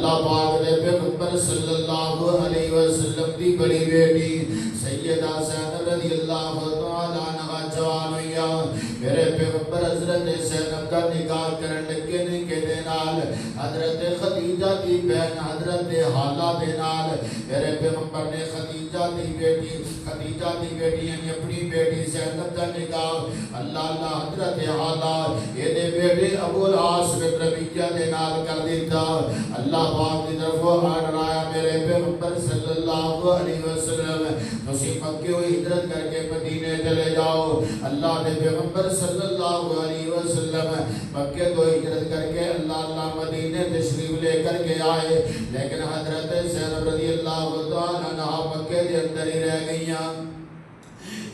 اللہ پاک دے پیغمبر صلی اللہ علیہ وسلم دی بڑی بیٹی سیدہ زینب رضی اللہ تعالیٰ عنہ جوان ہوئی میرے پیغمبر حضرت زینب کا نکاح کرن لگے نکے دے نال حضرت خدیجہ دی بہن حضرت حالہ دے نال میرے پیغمبر نے خدیجہ دی بیٹی یعنی اپنی بیٹی زینب کا نکاح اللہ حضرت حالہ یہ دے بیٹے ابو العاص بن ربیعہ دے نال کر دیتا اللہ پاک کی طرف آن آیا میرے پیغمبر صلی اللہ علیہ وسلم تسی مکے و ہجرت کر کے مدینے چلے جاؤ اللہ دے پیغمبر صلی اللہ علیہ وسلم مکے تو ہجرت کر کے اللہ مدینے تشریف لے کر کے آئے لیکن حضرت زینب رضی اللہ تعالیٰ عنہ مکے دے اندر ہی رہ گئیاں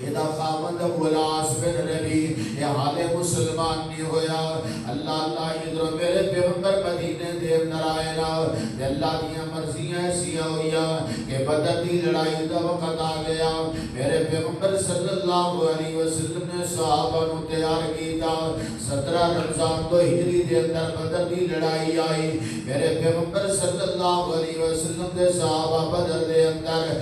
ادا خامد ابو العاص بن ربیعہ یہ حال مسلمان نہیں ہویا اللہ ادھر میرے پیغمبر مدینے دے اندر آئے نا اللہ دیاں مرضیاں ایسی ہویا کہ بدر دی لڑائی دا وقت آ گیا میرے پیغمبر صلی اللہ علیہ وسلم نے صحابہ نو تیار کیتا 17 رمضان تو ہجری دے اندر بدر دی لڑائی آئی میرے پیغمبر صلی اللہ علیہ وسلم دے صحابہ بدر دے اندر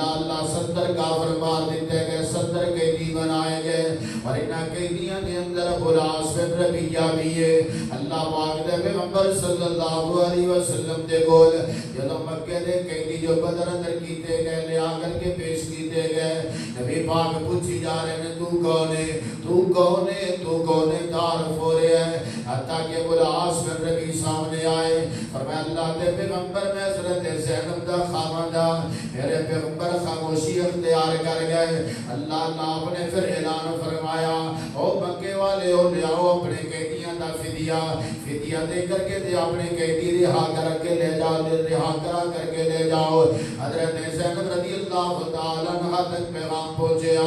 اللہ 70 کافر مار دیتے گئے 70 قیدی بنائے گئے اور انہاں قیدیاں کے اندر ابو العاص بن ربیعہ بھی ہے اللہ پاک دے پیغمبر صلی اللہ علیہ وسلم دے گول جدو مکے دے قیدی جو بدر اندر کیتے گئے لے آ کر کے پیش کیتے گئے نبی پاک پوچھی جا رہے ہیں تو کون ہے تو کون ہے تو کون ہے تعارف ہو رہے ہیں حتیٰ کہ ابو العاص بن ربیعہ سامنے آئے فرمایا اللہ دے پیغمبر میں حضرت زینب دا خامدہ میرے پیغمبر خاموشی اختیار کر گئے اللہ آپ نے پھر اعلان فرمایا او مکے والے ہو لے آؤ اپنے قیدیاں دا فدیہ دے کر کے دے اپنے قیدی رہا کر کے لے جاؤ رہا کر کے لے جاؤ حضرت زینب رضی اللہ تعالیٰ عنہ تک پیغام پہنچے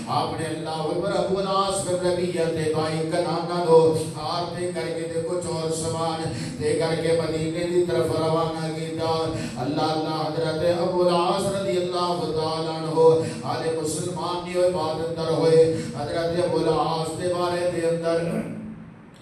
آپ نے اللہ اکبر ابو العاص بن ربیعہ دے بھائی کنانا دو ہار دے کر کے دے کچھ اور سامان دے کر کے مدینے دی طرف روانہ کیتا اللہ حضرت ابو العاص رضی اللہ تعالیٰ عنہ آل مسلمان نہیں ہوئے بعد اندر ہوئے حضرت ابو العاص دے بارے دے اندر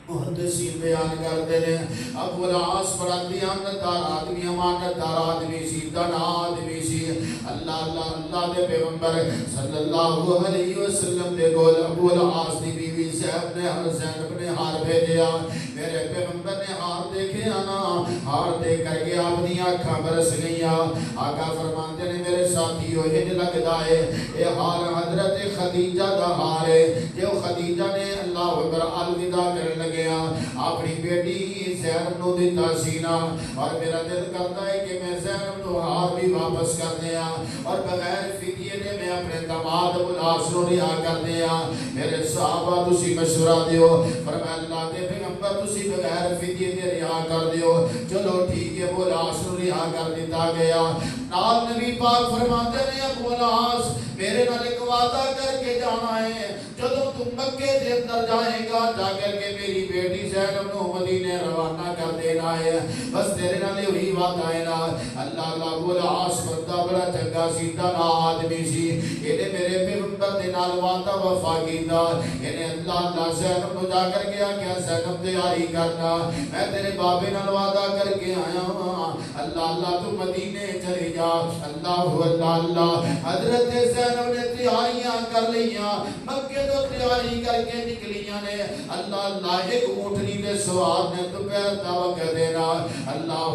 محدثین بیان کرتے ہیں ابو العاص بڑا دیانتدار آدمی امانتدار آدمی سی دنا آدمی سی اللہ دے پیغمبر صلی اللہ علیہ وسلم دے گول ابو العاص دی بیوی زینب نے ہار بھیجیا میرے پیغمبر نے ہار دیکھے آنا ہار دیکھ کر کے اپنی آنکھاں برس گئیاں آقا فرماتے نے میرے ساتھیو ہج لگتا ہے یہ ہار حضرت خدیجہ دا ہار ہے جو خدیجہ نے اللہ اکبر الوداع کرنے لگے اپنی بیٹی زینب نو دیتا سینا اور میرا دل کرتا ہے کہ میں زینب نو ہار بھی واپس کر دیا اور بغیر فدیے نے میں اپنے داماد ابو العاص نو رہا کر دیا میرے صحابہ تسی مشورہ دیو فرمایا اللہ دے پیغمبر تسی بغیر فدیے دے رہا کر دیو چلو ٹھیک ہے ابو العاص نو رہا کر دیتا گیا نال نبی پاک فرماتے ہیں ابو العاص میرے نال ایک وعدہ کر کے جانا ہے جدو تم مکے دے اندر جائے گا جا کر کے میری بیٹی زینب نو مدینے روانہ کر دینا ہے بس تیرے نال وہی وعدہ ہے نا اللہ ابو العاص بندہ بڑا چنگا سیدھا نا آدمی سی یہ میرے پیغمبر دے نال وعدہ وفا کیتا یعنی اللہ زینب نو جا کر کے کیا زینب تیاری کرنا میں تیرے بابے نال وعدہ کر کے آیا ہوں اللہ تو مدینے چلے جا اللہ حضرت زینب نے تیاریاں کر لیاں مکے تو تیاری کر کے نکلیاں نے اللہ ایک اونٹنی دے سوار نے دوپہر دا وقت دینا اللہ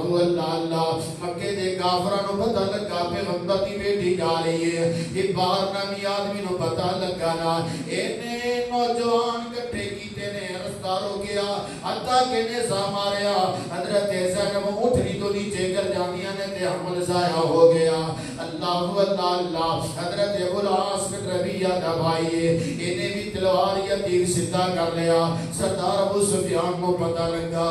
مکے دے کافراں نو پتہ لگا پیغمبر دی بیٹی جا رہی ہے یہ باہر نامی آدمی نو پتہ لگا نا اینے نوجوان کٹھے کیتے نے رفتار ہو گیا حتیٰ کہ نظام ماریا حضرت زینب اونٹنی تو نیچے گر جاندیاں نے تے حمل ضائع ہو گیا اللہ حضرت ابو العاص بن ربیعہ دا بھائی انہیں بھی تلوار یا تیر سدھا کر لیا سردار ابو سفیان کو پتہ لگا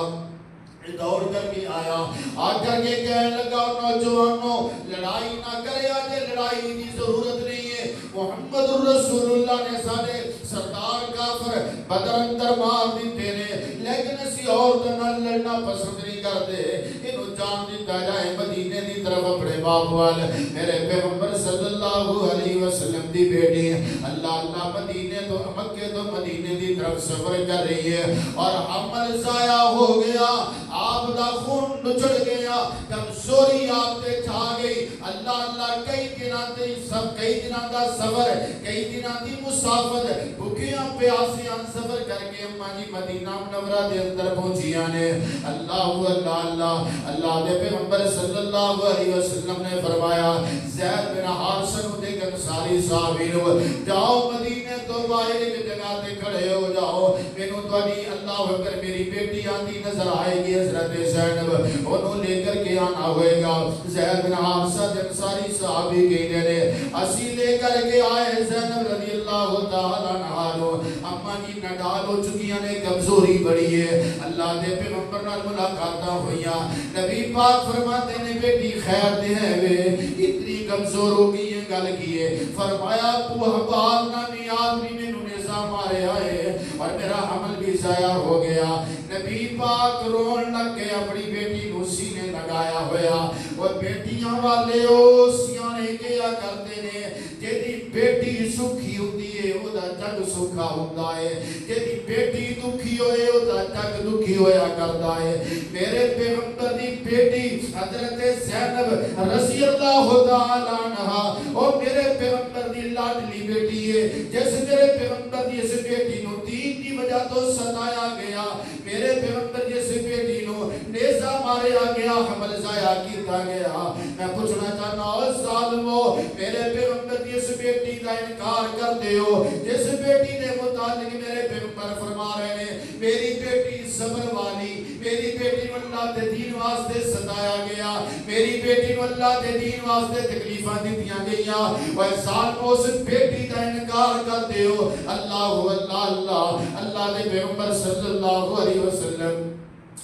دوڑ کر کے آیا آ کر کے کہنے لگا نوجوانوں لڑائی نہ کرے آج لڑائی کی ضرورت نہیں ہے محمد الرسول اللہ نے سارے سردار کافر بدر اندر مار دیتے نے لیکن اسی اور نال لڑنا پسند نہیں کرتے انہوں جان دیتا جائے مدینے دی طرف اپنے باپ وال میرے پیغمبر صلی اللہ علیہ وسلم دی بیٹی اللہ مدینے تو مکے تو مدینے دی طرف سفر کر رہی ہے اور حمل ضائع ہو گیا آپ دا خون نچڑ گیا کمزوری آپ تے چھا گئی اللہ کئی دنوں دا سفر کئی دنوں دی مسافت بھوکیاں پیاسیاں سفر کر کے اماں جی مدینہ منورہ دے اندر پہنچیاں نے اللہ دے پیغمبر صلی اللہ علیہ وسلم نے فرمایا زید بن حارثہ نو دے انصاری صحابی نو جاؤ مدینے تو باہر ایک جگہ تے کھڑے ہو جاؤ مینوں تہاڈی اللہ اکبر میری بیٹی آندی نظر آئے گی حضرت زینب انہوں لے کر کے آنا ہوئے گا زید بن حارثہ دے انصاری صحابی کہندے نے اسی لے کر کے آئے زینب رضی اللہ تعالی عنہا نو اماں جی نڈال ہو چکیاں نے کمزوری بڑی ہے اللہ دے پیغمبر نال ملاقاتاں ہوئیاں نبی پاک فرماتے نے بیٹی خیر دے ہے وے اتنی کمزور ہو گئی ہے گل کیے فرمایا تو حبال نامی آدمی میں نیزہ مارے آئے اور میرا حمل بھی ضائع ہو گیا نبی پاک رون لگ کے اپنی بیٹی کو سینے لگایا ہویا اور بیٹیاں والے او سیانے کیا کرتے نے جیدی بیٹی سکھی ہوتی ہے او دا جگ سکھا ہوتا ہے جیدی بیٹی دکھی ہوئے او دا جگ دکھی ہویا کرتا ہے میرے پیغمبر دی بیٹی حضرت زینب رضی اللہ تعالی عنہا اور میرے پیغمبر دی لاڈلی بیٹی ہے جیسے میرے پیغمبر دی اس بیٹی نو دین کی وجہ تو ستایا گیا میرے پیغمبر دی اس بیٹی نو نیزہ ماریا گیا حمل ضائع کیتا گیا میں پوچھنا چاہنا اور ظالمو میرے پیغمبر دی اس بیٹی کا انکار کر دیو جس بیٹی نے متعلق میرے پیغمبر فرما رہے ہیں میری بیٹی صبر والی میری بیٹی کو اللہ دے دین واسطے ستایا گیا میری بیٹی کو اللہ دے دین واسطے تکلیفاں دتیاں گئیاں وہ ظالمو اس بیٹی کا انکار کر دیو اللہ دے پیغمبر صلی اللہ علیہ وسلم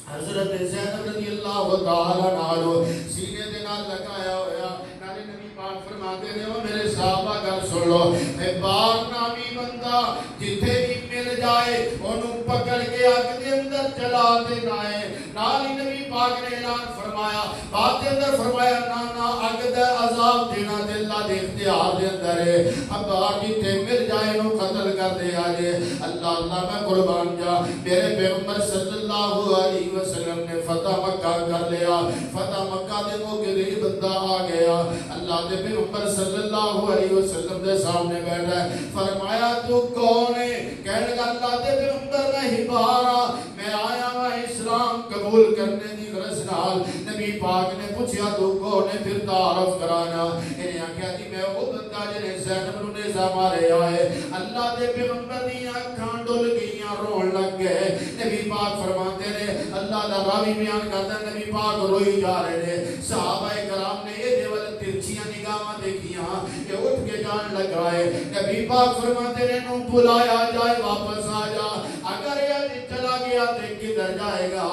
حضرت زینب رضی اللہ تعالی عنہ سینے دے نال لگایا ہویا نالے نبی پاک فرماتے ہیں میرے صحابہ گل سن لو اے باغ نامی بندہ جتھے بھی مل جائے انہوں پکڑ کے اگ دے اندر چلا دینا ہے نالی نبی پاک نے اعلان فرمایا بات کے اندر فرمایا نا اگ دے عذاب دینا دے اللہ دے اختیار دے اندر ہے اب باغ جتھے مل جائے انہوں قتل کر دے آجے اللہ میں قربان جا میرے پیغمبر صلی اللہ علیہ وسلم نے فتح مکہ کر لیا فتح مکہ دے موقع دے بندہ آ گیا اللہ دے پیغمبر صلی اللہ علیہ وسلم دے سامنے بیٹھا ہے فرمایا تو کون ہے کہنے لگا اللہ دے پیغمبر میں ہی بارا میں آیا میں اسلام قبول کرنے دی غرض نال نبی پاک نے پوچھا تو کون ہے پھر تعارف کرانا انہیں آکھیا جی میں وہ بندہ جنہیں زینب نو نیزہ مارے آئے اللہ دے پیغمبر دی آنکھاں ڈول گئیاں رون لگ گئے نبی پاک فرماتے نے اللہ دا راوی بیان کرتا ہے نبی پاک روئی جا رہے ہیں صحابہ کرام نے یہ دیول ترچیاں نگاہاں دیکھیاں کہ اٹھ کے جان لگائے نبی پاک فرماتے نے نو بلایا جائے واپس آ جا اگر یہ چلا گیا تو کدھر جائے گا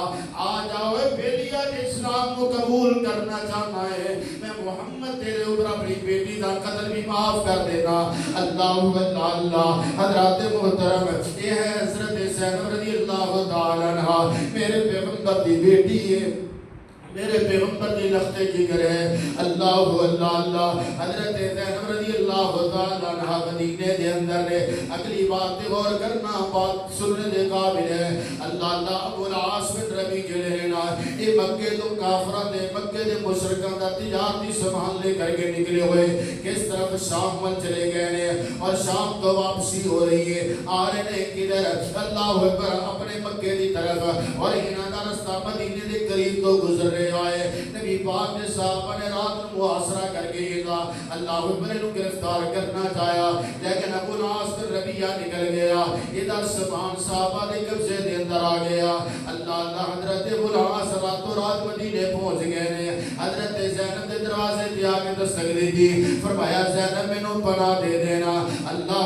آ جاؤ بیلیا اسلام کو قبول کرنا چاہنا ہے میں محمد تیرے اوپر اپنی بیٹی دا قتل بھی معاف کر دینا اللہ حضرات محترم یہ ہے حضرت زینب رضی اللہ تعالی عنہ میرے پیغمبر دی بیٹی ہے میرے پیغمبر دی لخت جگر ہے اللہ حضرت زینب رضی اللہ تعالی عنہ مدینے دے اندر نے اگلی بات تے غور کرنا بات سننے دے قابل ہے اللہ ابو العاص بن ربیع جڑے نا یہ مکے تو کافراں دے مکے دے مشرکاں دا تجارتی سامان لے کر کے نکلے ہوئے کس طرف شام ول چلے گئے نے اور شام تو واپسی ہو رہی ہے آ رہے نے کدھر اللہ اکبر اپنے مکے دی طرف اور انہاں دا رستہ مدینے دے قریب تو گزر رہے آئے نبی پاک نے صحابہ نے رات محاصرہ کر کے یہ کہا اللہ اکبر نو گرفتار کرنا چاہیا لیکن ابو العاص بن ربیع نکل گیا ادھر سامان صحابہ دے قبضے دے اندر آ گیا اللہ حضرت ابو العاص راتوں رات مدینے پہنچ گئے نے حضرت زینب دے دروازے تے آ کے دستک دی تھی فرمایا زینب مینوں پناہ دے دینا اللہ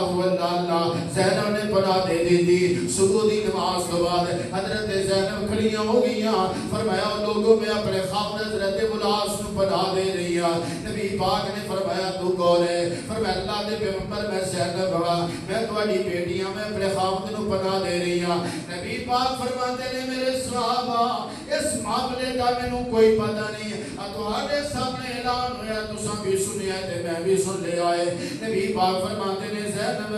زینب نے پناہ دے دی تھی صبح دی نماز کے بعد حضرت زینب کھڑیاں ہو گئیاں فرمایا لوگوں میں اپنے خواب حضرت ابو العاص نو پناہ دے رہی ہے نبی پاک نے فرمایا تو کون ہے فرمایا اللہ دے پیغمبر میں زینب ہاں میں تہاڈی بیٹی ہاں میں اپنے خواب نو پناہ دے رہی ہاں نبی پاک فرماتے نے میرے صحابہ اس معاملے کا مینوں کوئی پتہ نہیں تواڈے سامنے اعلان ہویا تساں بھی سنیا تے میں بھی سن لیا ہے نبی پاک فرماتے نے زینب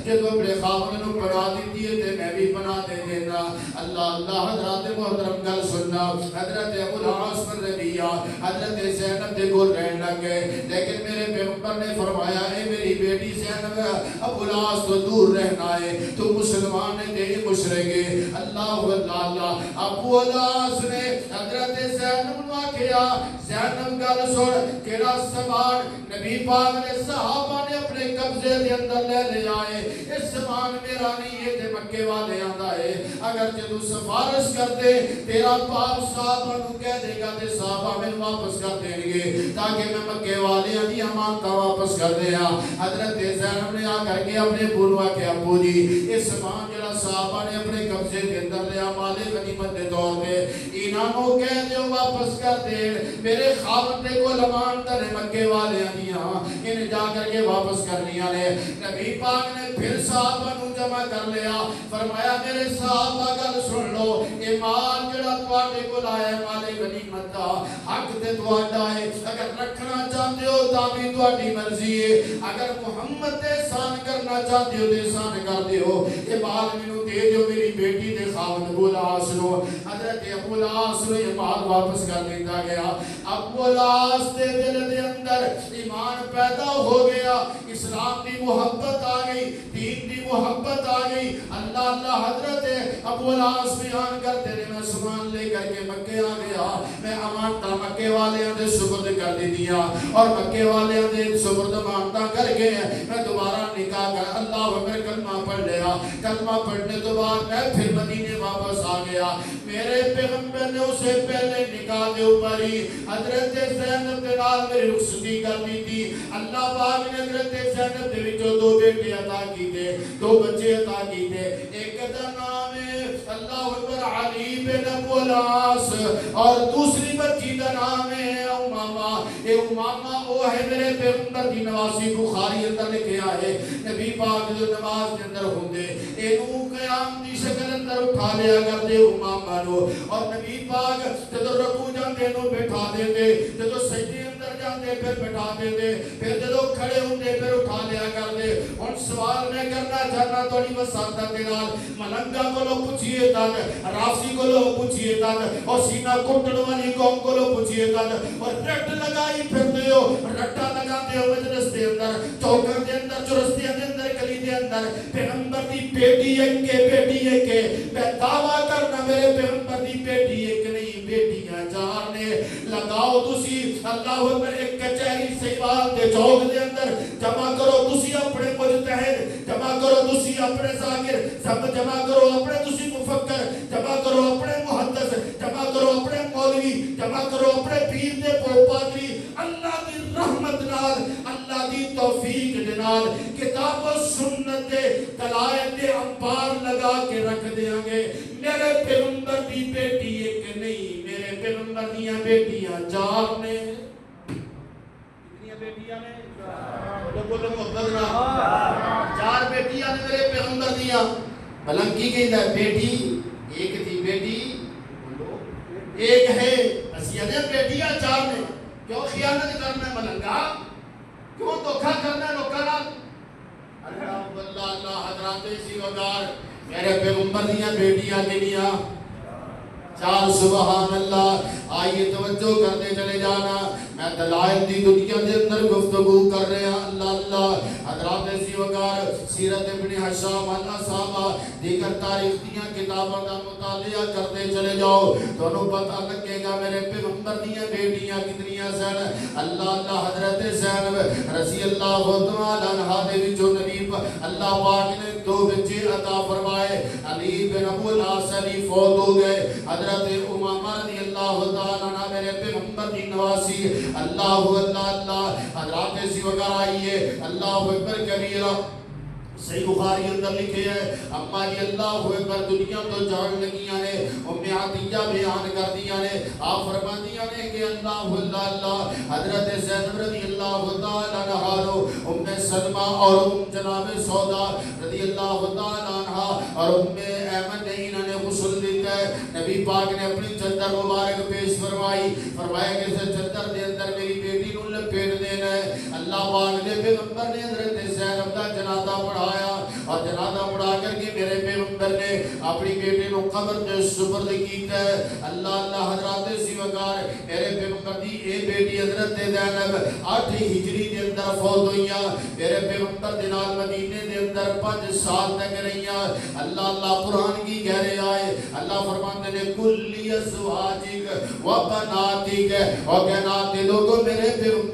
جدوں اپنے خاوند نو پناہ دتی ہے تے میں بھی پناہ دے دینا اللہ اللہ حضرات محترم گل سننا حضرت ابو العاص بن ربیعہ حضرت زینب دے کول رہن لگ گئے لیکن میرے پیغمبر نے فرمایا اے میری بیٹی زینب ابو العاص تو دور رہنا ہے تو مسلمان ہے تے مشرک ہے اللہ اللہ ابو العاص نے حضرت زینب نو آکھیا زینب گل سن کیڑا سامان نبی پاک نے صحابہ نے اپنے قبضے دے اندر لے لیا ہے اس سامان میرا نہیں ہے تے مکے والے آندا ہے اگر جدوں سفارش کرتے تیرا باپ صحابہ نو کہہ دے گا تے صحابہ میں واپس کر دیں گے تاکہ میں مکے والے دی امانت واپس کر دیا حضرت زینب نے آ کر کے اپنے ابو نو آکھیا ابو جی اس سامان جڑا صحابہ نے اپنے قبضے دے اندر لیا مال غنیمت دے طور پہ انہاں نو کہہ دیو واپس کر دے میرے خاوند دے کول امانت ہے مکے والے دیاں ان جا کر کے واپس کرنیاں نے نبی پاک نے پھر صحابہ نو جمع کر لیا فرمایا میرے صحابہ گل سن لو اے مال جڑا تواڈے کول آیا ہے مال غنیمت دا حق تے تواڈا ہے اگر رکھنا چاہتے ہو تاں بھی تواڈی مرضی ہے اگر محمد تے احسان کرنا چاہتے ہو تے احسان کر دیو اے مال مینوں دے دیو میری بیٹی دے خاوند ابو العاص نو حضرت ابو العاص نو یہ مال واپس کر دیتا گیا ابو العاص دے دل دے اندر ایمان پیدا ہو گیا اسلام دی محبت آ گئی دین دی محبت آ گئی اللہ اللہ حضرت ابو العاص بیان کرتے نے میں سامان لے کر کے مکے آ گیا میں امانتاں مکے والے دے سپرد کر دی دیا اور مکے والے دے سپرد امانتاں کر کے میں دوبارہ نکاح کر اللہ میں کلمہ پڑھ لیا کلمہ پڑھنے تو بعد میں پھر مدینے واپس آ گیا میرے پیغمبر نے اسے پہلے نکاح دے اوپر ہی حضرت زینب کے نال میری رخصتی کر دی تھی اللہ پاک نے حضرت زینب دے وچوں دو بیٹے عطا کیتے دو بچے عطا کیتے ایک دا نام ہے اللہ اکبر علی بن ابو العاص اور دوسری بچی دا نام ہے امامہ اے امامہ وہ ہے میرے پیغمبر دی نواسی بخاری اندر لکھیا ہے نبی پاک جو نماز کے اندر ہوندے اینو قیام دی شکل اندر اٹھا لیا کرتے امامہ نو اور نبی پاک جدو رکوع جاندے نو بٹھا دیندے جدو سجدے اندر جاندے پھر بٹھا دیندے پھر جدو کھڑے ہوندے پھر اٹھا لیا کرتے ہن سوال میں کرنا چاہنا تھوڑی وساطت دے نال ملنگا کولو پوچھئے تک راسی کولو پوچھئے تک اور سینہ کٹن والی قوم کولو پوچھئے تک اور رٹ لگائی پھردے ہو رٹا لگاتے ہو مجلس دے اندر چوکر دے اندر چرستیاں دے اندر گلی دے اندر پیغمبر دی بیٹی ہے کہ میں دعویٰ کرنا میرے پیغمبر دی بیٹی ہے کہ نہیں بیٹیاں چار نے لگاؤ تسی اللہ اکبر ایک کچہری سیوال دے چوک دے اندر جمع کرو تسی اپنے مجتہد جمع کرو تسی اپنے ذاکر سب جمع کرو اپنے تسی مفکر جمع کرو اپنے محدث جمع کرو اپنے مولوی جمع کرو اپنے پیر دے پادری اللہ دی رحمت نال اللہ دی توفیق دے نال کتاب و سنت دے دلائل دے انبار لگا کے رکھ دیاں گے میرے پیغمبر دی بیٹی ایک نہیں میرے پیغمبر دیاں بیٹیاں چار نے کتنی بیٹیاں نے بولو محبت نال چار بیٹیاں نے میرے پیغمبر دیاں بلنکی کی بیٹی ایک تھی بیٹی ایک ہے اسیدیں بیٹیاں چار نے کیوں خیانت کرنا ہے ملنگا کیوں دھوکا کرنا ہے لوکاں نال اللہ اللہ حضرات اسی وقار میرے پیغمبر دیاں بیٹیاں کنیاں چار سبحان اللہ آئیے توجہ کرتے چلے جانا میں دلائل دی دنیا دے اندر گفتگو کر رہے ہیں اللہ اللہ حضرات اسی وقار سیرت ابن حشام اللہ صحابہ دیگر تاریخ دیاں کتابوں کا مطالعہ کرتے چلے جاؤ تو انہوں پتہ لگے گا میرے پیغمبر دیاں بیٹیاں کتنیاں سن اللہ اللہ حضرت زینب رضی اللہ عنہا دے وچوں نبی اللہ پاک نے دو بچے عطا فرمائے علی بن ابو العاص علی فوت ہو گئے حضرت امامہ رضی اللہ تعالیٰ عنہ میرے پیغمبر دی نواسی اللہ اللہ اللہ حضرات اسی وقت آئیے اللہ اکبر کبیرہ صحیح بخاری اندر لکھے ہے اما جی اللہ اکبر دنیا تو جان لگیاں نے ام عطیہ بیان کر دیا نے آپ فرما دیا نے کہ اللہ اللہ اللہ حضرت زینب رضی اللہ تعالیٰ عنہ ام سلمہ اور ام جناب سودا رضی اللہ تعالیٰ عنہ اور ام ایمن نے انہوں نے غسل دیتا ہے نبی پاک نے اپنی چادر مبارک پیش فرمائی، فرمایا کہ اس چادر دے اندر میری بیٹی نو لپیٹ دینا ہے۔ اللہ پاک نے پیغمبر نے حضرت زینب کا جنازہ پڑھایا اور جنازہ پڑھا کر کے میرے پیغمبر نے اپنی بیٹی نو قبر دے سپرد کیتا ہے۔ اللہ حضرات سی وقار میرے پیغمبر دی اے بیٹی حضرت زینب 8 ہجری دے اندر فوت ہوئیاں، میرے پیغمبر دے نال مدینے دے اندر 5 سال تک رہیاں۔ اللہ قرآن کی کہہ رہے آئے، اللہ فرماتے ہیں کلی ازواجک و بناتک، اور کہنا لوگوں میرے پیغمبر